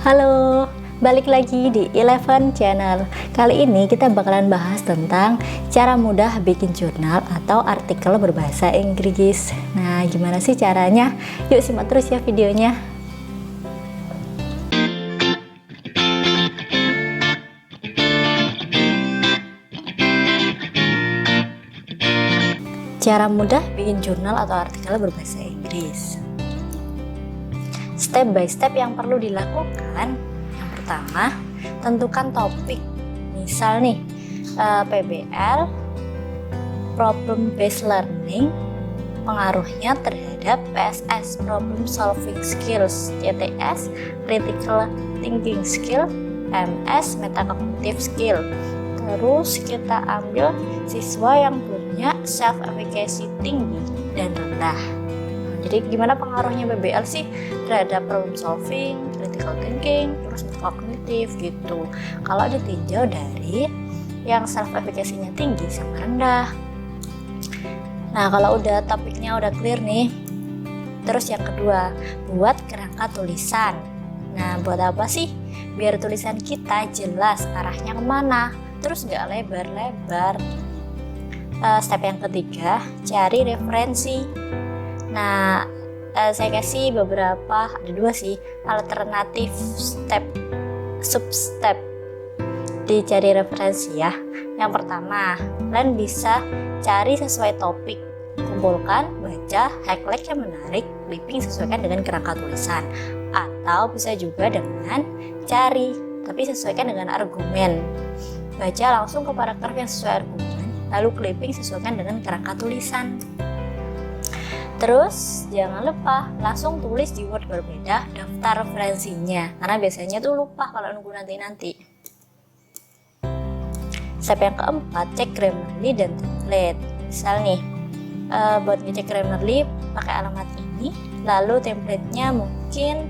Halo, balik lagi di Eleven Channel. Kali ini kita bakalan bahas tentang cara mudah bikin jurnal atau artikel berbahasa Inggris. Nah, gimana sih caranya? Yuk simak terus ya videonya. Cara mudah bikin jurnal atau artikel berbahasa Inggris. Step by step yang perlu dilakukan. Yang pertama, tentukan topik. Misal nih, PBL, Problem Based Learning, pengaruhnya terhadap PSS, Problem Solving Skills, CTS, Critical Thinking Skill, MS, Metacognitive Skill. Terus kita ambil siswa yang punya self-efficacy tinggi dan rendah. Jadi gimana pengaruhnya PBL sih terhadap problem solving, critical thinking, terus kognitif gitu. Kalau ditinjau dari yang self efficacy-nya tinggi sama rendah. Nah, kalau udah topiknya udah clear nih, terus yang kedua, buat kerangka tulisan. Nah, buat apa sih? Biar tulisan kita jelas arahnya kemana, terus gak lebar-lebar. Step yang ketiga, cari referensi. Nah, saya kasih beberapa, ada dua sih, alternatif sub-step dicari referensi ya. Yang pertama, kalian bisa cari sesuai topik, kumpulkan, baca, highlight yang menarik, clipping sesuaikan dengan kerangka tulisan. Atau bisa juga dengan cari, tapi sesuaikan dengan argumen. Baca langsung ke paragraf yang sesuai argumen, lalu clipping sesuaikan dengan kerangka tulisan. Terus jangan lupa langsung tulis di Word berbeda daftar referensinya, karena biasanya tuh lupa kalau nunggu nanti. Step yang keempat, cek Grammarly dan template. Misal nih, buat ngecek Grammarly pakai alamat ini, lalu templatenya mungkin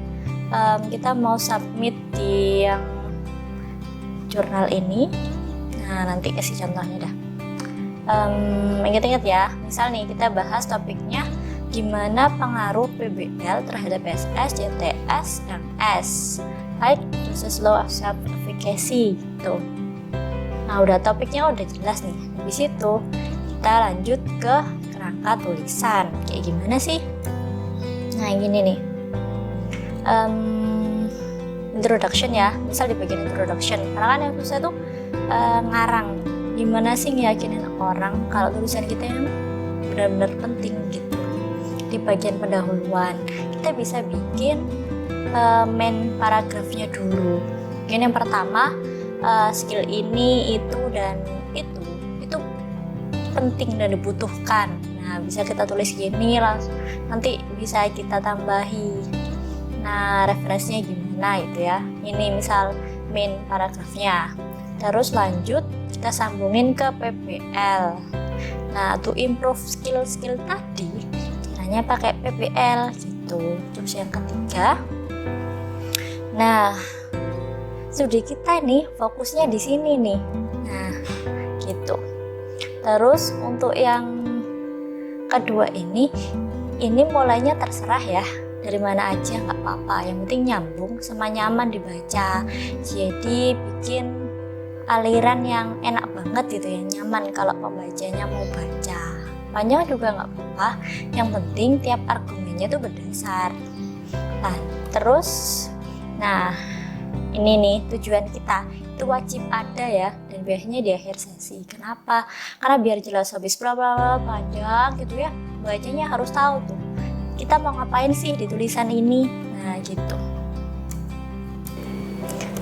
kita mau submit di yang jurnal ini. Nah, nanti kasih contohnya dah. Ingat-ingat ya, misal nih kita bahas topiknya gimana pengaruh PBL terhadap PSS, CTS, MS, height versus low self-efficacy gitu. Nah, udah topiknya udah jelas nih. Habis itu kita lanjut ke kerangka tulisan. Kayak gimana sih? Nah, gini nih. Introduction ya. Misal di bagian introduction. Karena kan yang susah tuh ngarang. Gimana sih ngeyakinin orang kalau tulisan kita yang benar-benar penting gitu. Di bagian pendahuluan kita bisa bikin main paragrafnya dulu. Mungkin yang pertama, skill ini, itu dan itu penting dan dibutuhkan. Nah, bisa kita tulis gini, langsung nanti bisa kita tambahi. Nah, referensinya gimana itu ya. Ini misal main paragrafnya. Terus lanjut kita sambungin ke PBL. Nah, to improve skill-skill tadi caranya pakai PBL gitu. Terus yang ketiga, nah studi kita nih fokusnya di sini nih. Nah, gitu. Terus untuk yang kedua ini mulainya terserah ya, dari mana aja nggak apa-apa. Yang penting nyambung sama nyaman dibaca. Jadi bikin aliran yang enak banget gitu, yang nyaman kalau pembacanya mau baca. Panjang juga nggak apa-apa, yang penting tiap argumennya tuh berdasar. Nah, terus, nah ini nih tujuan kita, itu wajib ada ya, dan biasanya di akhir sesi. Kenapa? Karena biar jelas, habis bla bla bla panjang gitu ya, bacanya harus tahu tuh kita mau ngapain sih di tulisan ini. Nah, gitu.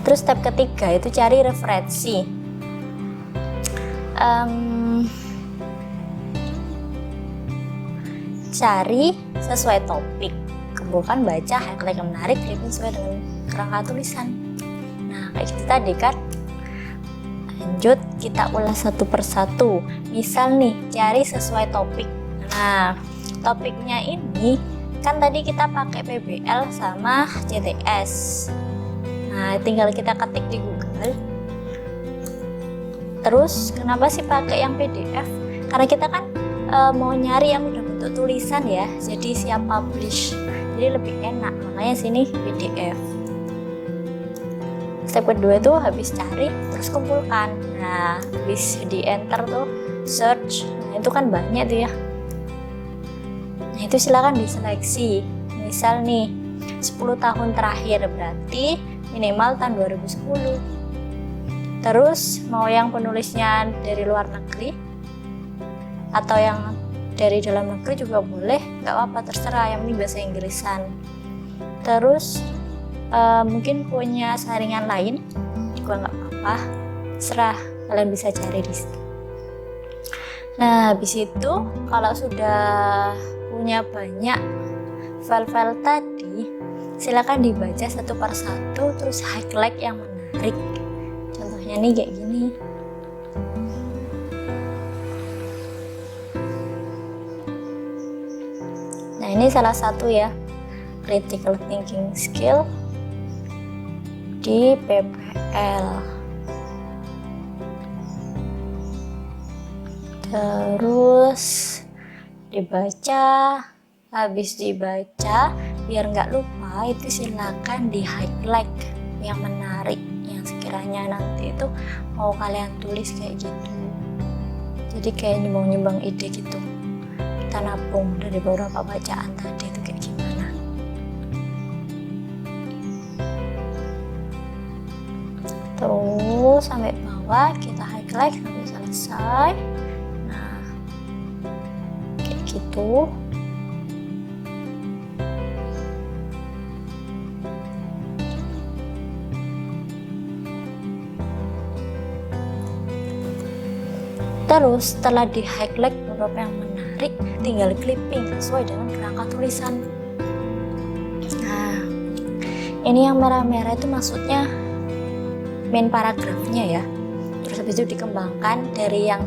Terus step ketiga itu cari referensi. Cari sesuai topik, kumpulkan, baca, highlight yang menarik, clipping sesuai dengan kerangka tulisan. Nah, kayak gitu tadi kan. Lanjut kita ulas satu persatu. Misal nih, cari sesuai topik. Nah, topiknya ini kan tadi kita pakai PBL sama CTS. Nah, tinggal kita ketik di Google. Terus kenapa sih pakai yang PDF? Karena kita kan mau nyari yang udah bentuk tulisan ya, jadi siap publish, jadi lebih enak, makanya sini PDF. Step kedua itu habis cari terus kumpulkan. Nah, habis di enter tuh search, nah itu kan banyak tuh ya. Nah itu silakan diseleksi. Misal nih 10 tahun terakhir, berarti minimal tahun 2010. Terus mau yang penulisnya dari luar negeri atau yang dari dalam negeri juga boleh, nggak apa-apa, terserah, yang penting bahasa Inggrisan. Terus mungkin punya saringan lain juga nggak apa-apa, terserah, kalian bisa cari di situ. Nah habis itu kalau sudah punya banyak file-file tadi, silakan dibaca satu per satu, terus highlight yang menarik. Contohnya nih kayak gini. Nah ini salah satu ya, critical thinking skill di PPL. Terus dibaca, habis dibaca biar nggak lupa itu silakan di highlight yang menarik, yang sekiranya nanti itu mau kalian tulis kayak gitu. Jadi kayak nyumbang-nyumbang ide gitu, kita nabung dari beberapa bacaan tadi itu kayak gimana. Terus sampai bawah kita highlight sampai selesai. Nah kayak gitu. Terus setelah di highlight beberapa yang menarik, tinggal clipping sesuai dengan kerangka tulisan. Nah ini yang merah-merah itu maksudnya main paragrafnya ya. Terus habis itu dikembangkan dari yang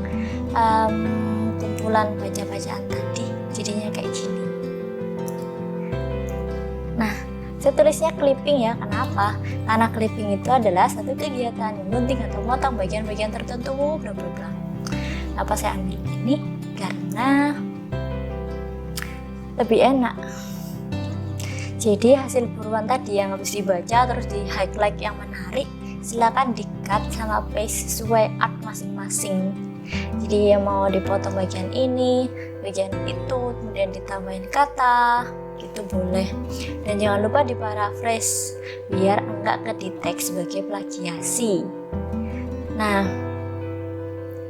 kumpulan baca-bacaan tadi, jadinya kayak gini. Nah saya tulisnya clipping ya, kenapa? Karena clipping itu adalah satu kegiatan gunting atau motong bagian-bagian tertentu, bla bla bla. Apa saya ambil ini? Karena lebih enak. Jadi hasil buruan tadi yang harus dibaca terus di highlight yang menarik, silakan di-cut sama paste sesuai art masing-masing. Jadi yang mau dipotong bagian ini, bagian itu, kemudian ditambahin kata, itu boleh. Dan jangan lupa diparaphrase biar enggak kedetek sebagai plagiasi. Nah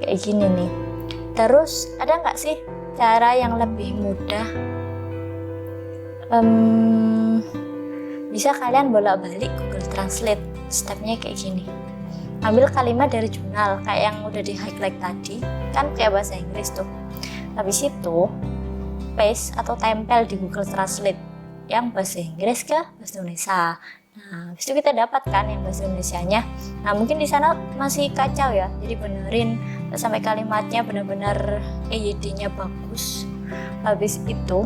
kayak gini nih. Terus ada nggak sih cara yang lebih mudah? Bisa kalian bolak-balik Google Translate. Stepnya kayak gini. Ambil kalimat dari jurnal kayak yang udah di highlight tadi, kan kayak bahasa Inggris tuh. Habis itu paste atau tempel di Google Translate yang bahasa Inggris ke bahasa Indonesia. Nah, habis itu kita dapatkan yang bahasa Indonesianya. Nah, mungkin di sana masih kacau ya. Jadi benerin sampai kalimatnya benar-benar EYD-nya bagus. Habis itu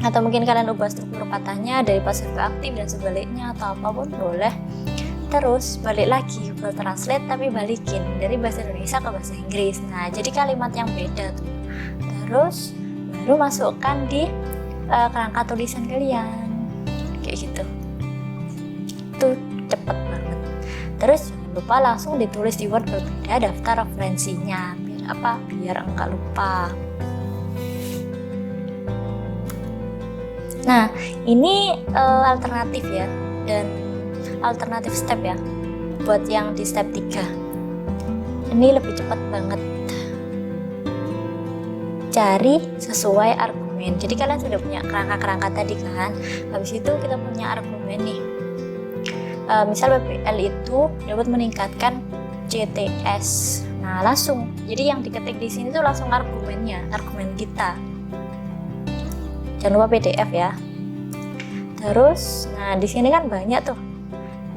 atau mungkin kalian ubah struktur katanya dari pasif ke aktif dan sebaliknya atau apapun boleh. Terus balik lagi Google Translate tapi balikin dari bahasa Indonesia ke bahasa Inggris. Nah, jadi kalimat yang beda tuh. Terus baru masukkan di kerangka tulisan kalian. Kayak gitu. Itu cepet banget. Terus jangan lupa langsung ditulis di Word berbeda daftar referensinya. Biar apa? Biar enggak lupa. Nah, ini alternatif ya, dan alternatif step ya buat yang di step 3. Ini lebih cepat banget. Cari sesuai argumen. Jadi kalian sudah punya kerangka-kerangka tadi kan. Habis itu kita punya argumen nih. Misal PPL itu dapat meningkatkan CTS. Nah, langsung. Jadi yang diketik di sini tuh langsung argumennya, argumen kita. Jangan lupa PDF ya. Terus, nah di sini kan banyak tuh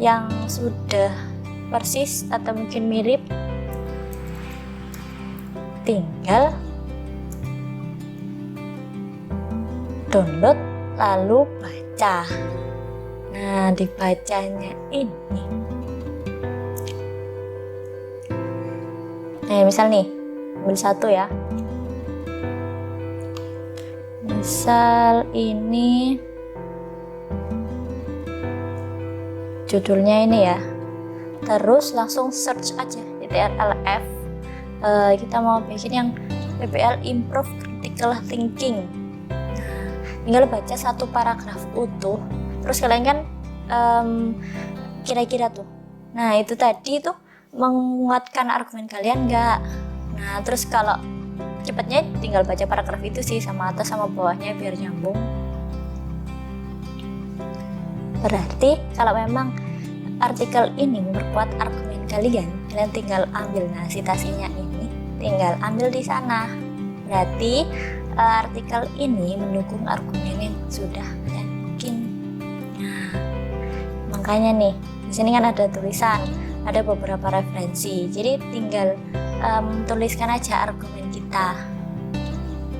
yang sudah persis atau mungkin mirip. Tinggal download lalu baca. Nah, dibacanya ini. Nah, misal nih, ambil satu ya. Misal ini judulnya ini ya, terus langsung search aja TTRLF. Kita mau bikin yang PBL Improve Critical Thinking. Nah, tinggal baca satu paragraf utuh, terus kalian kan kira-kira tuh, nah itu tadi tuh menguatkan argumen kalian nggak? Nah terus kalau cepatnya tinggal baca paragraf itu sih, sama atas sama bawahnya biar nyambung. Berarti kalau memang artikel ini memperkuat argumen kalian tinggal ambil, nah citasinya ini tinggal ambil di sana. Berarti artikel ini mendukung argumen yang sudah kalian bikin. Nah, makanya nih di sini kan ada tulisan, ada beberapa referensi. Jadi tinggal tuliskan aja argumen kita.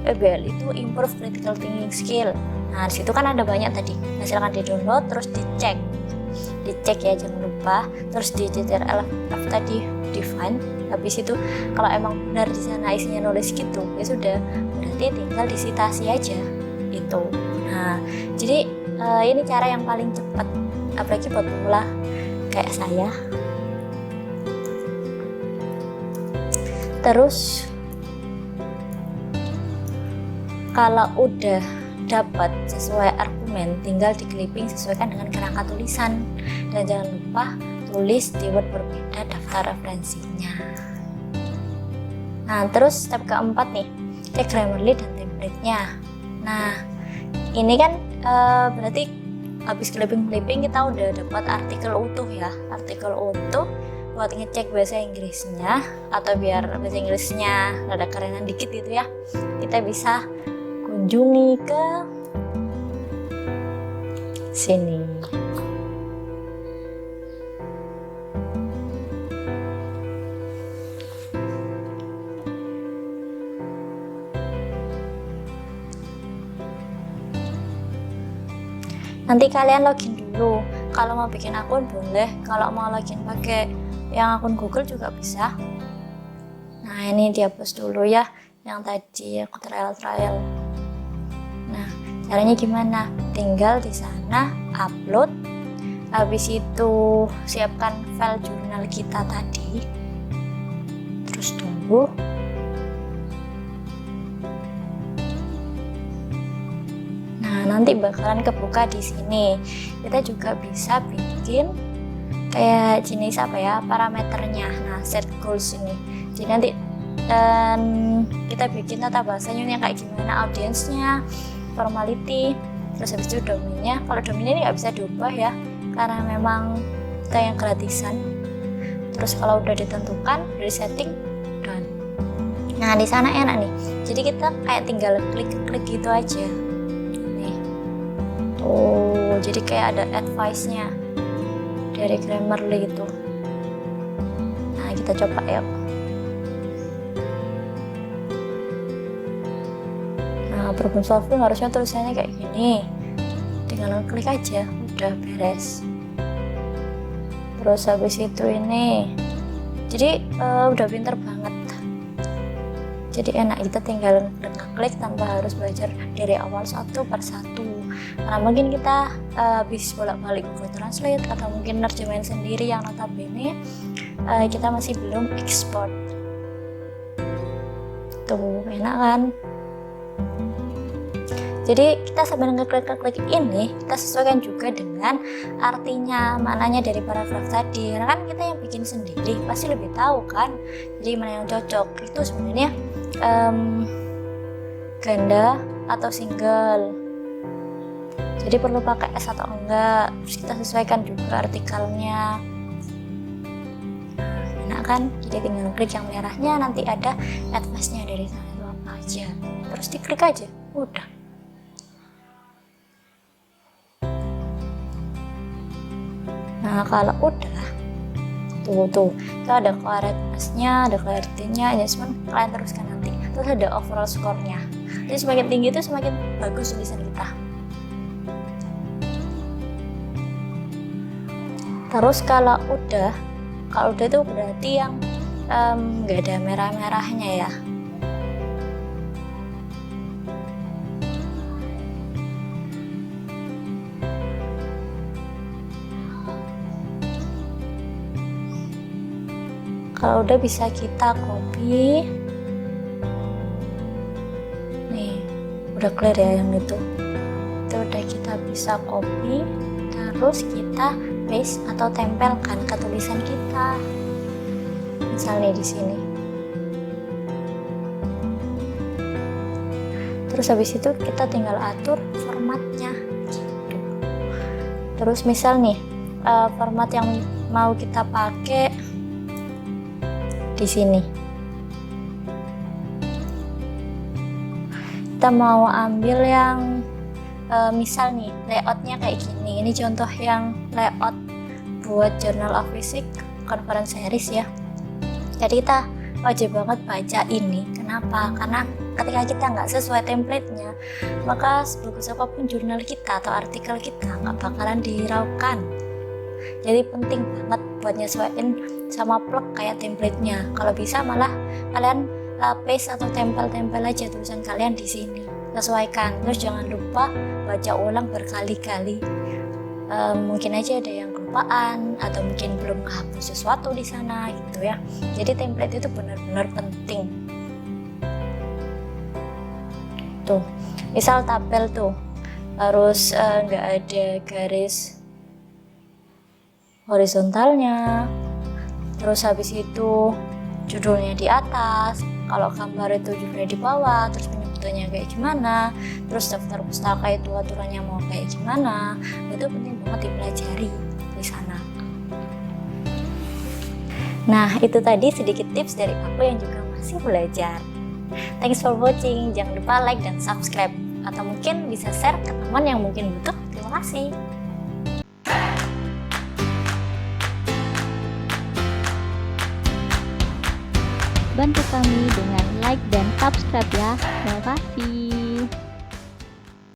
PBL itu improve critical thinking skill. Nah, disitu kan ada banyak tadi. Nah, silahkan di-download terus dicek ya, jangan lupa. Terus di TTRLF tadi define. Habis itu kalau emang benar di sana isinya nulis gitu, ya sudah, berarti tinggal disitasi aja itu. Nah, jadi ini cara yang paling cepat, apalagi buat pemula kayak saya. Terus kalau udah dapat sesuai argumen, tinggal di-clipping sesuaikan dengan kerangka tulisan, dan jangan lupa tulis di Word berbeda daftar referensinya. Nah, terus step keempat nih, cek Grammarly dan template-nya. Nah, ini kan berarti habis clipping kita udah dapat artikel utuh ya, artikel utuh buat ngecek bahasa Inggrisnya, atau biar bahasa Inggrisnya rada kerenan dikit gitu ya, kita bisa kunjungi ke sini. Nanti kalian login dulu. Kalau mau bikin akun boleh, kalau mau login pakai yang akun Google juga bisa. Nah, ini dihapus dulu ya yang tadi aku trial. Nah, caranya gimana? Tinggal di sana upload, habis itu siapkan file jurnal kita tadi, terus tunggu. Nah, nanti bakalan kebuka di sini. Kita juga bisa bikin kayak jenis apa ya, parameternya. Nah, set goals ini. Jadi nanti kita bikin tata bahasanya yang kayak gimana, audiensnya, formality, terus habis itu domainnya. Kalau domainnya ini nggak bisa diubah ya, karena memang kita yang gratisan. Terus kalau udah ditentukan, udah setting, done. Nah, di sana enak nih. Jadi kita kayak tinggal klik gitu aja. Nih. Tuh, jadi kayak ada advice-nya dari Grammarly gitu. Nah, kita coba ya. Nah, problem solving harusnya tulisannya kayak gini. Tinggal klik aja, udah beres. Terus habis itu ini, jadi udah pinter banget. Jadi enak, kita tinggal klik tanpa harus belajar dari awal satu per satu. Karena mungkin kita habis bolak-balik Google Translate, atau mungkin nerjemahin sendiri yang notabene kita masih belum export. Tuh, enak kan? Jadi kita sambil ngeklik ini, kita sesuaikan juga dengan artinya, mananya dari paragraf tadi. Karena kan kita yang bikin sendiri, pasti lebih tahu kan. Jadi mana yang cocok, itu sebenarnya ganda atau single. Jadi perlu pakai S atau enggak. Terus kita sesuaikan juga artikelnya. Nah, enak kan? Jadi tinggal klik yang merahnya, nanti ada advice-nya dari sana itu apa aja. Terus diklik aja, udah. Nah, kalau udah tuh itu ada correctness-nya, ada clarity-nya, adjustment, kalian teruskan nanti. Terus ada overall score-nya. Jadi semakin tinggi itu semakin bagus tulisan kita. Terus kalau udah itu berarti yang nggak ada merah-merahnya ya. Kalau udah bisa kita copy. Nih, udah clear ya yang itu udah kita bisa copy, terus kita paste atau tempelkan ke tulisan kita. Misalnya di sini. Terus habis itu kita tinggal atur formatnya. Gitu. Terus misal nih format yang mau kita pakai di sini. Kita mau ambil yang misal nih layoutnya kayak gini. Ini contoh yang layout buat Journal of Physics conference series ya. Jadi kita wajib banget baca ini. Kenapa? Karena ketika kita nggak sesuai template-nya, maka sebagus apapun jurnal kita atau artikel kita nggak bakalan dihiraukan. Jadi penting banget buat nyesuaiin sama plug kayak template-nya. Kalau bisa malah kalian paste atau tempel-tempel aja tulisan kalian di sini. Sesuaikan. Terus jangan lupa baca ulang berkali-kali. Mungkin aja ada yang kelupaan atau mungkin belum menghapus sesuatu di sana gitu ya. Jadi template itu benar-benar penting. Tuh, misal tabel tuh harus nggak ada garis horizontalnya. Terus habis itu judulnya di atas. Kalau gambar itu judulnya di bawah. Terus penyebutannya kayak gimana, terus daftar pustaka itu aturannya mau kayak gimana, itu penting banget dipelajari di sana. Nah, itu tadi sedikit tips dari aku yang juga masih belajar. Thanks for watching, jangan lupa like dan subscribe, atau mungkin bisa share ke teman yang mungkin butuh. Terima kasih. Bantu kami dengan like dan subscribe ya. Terima kasih.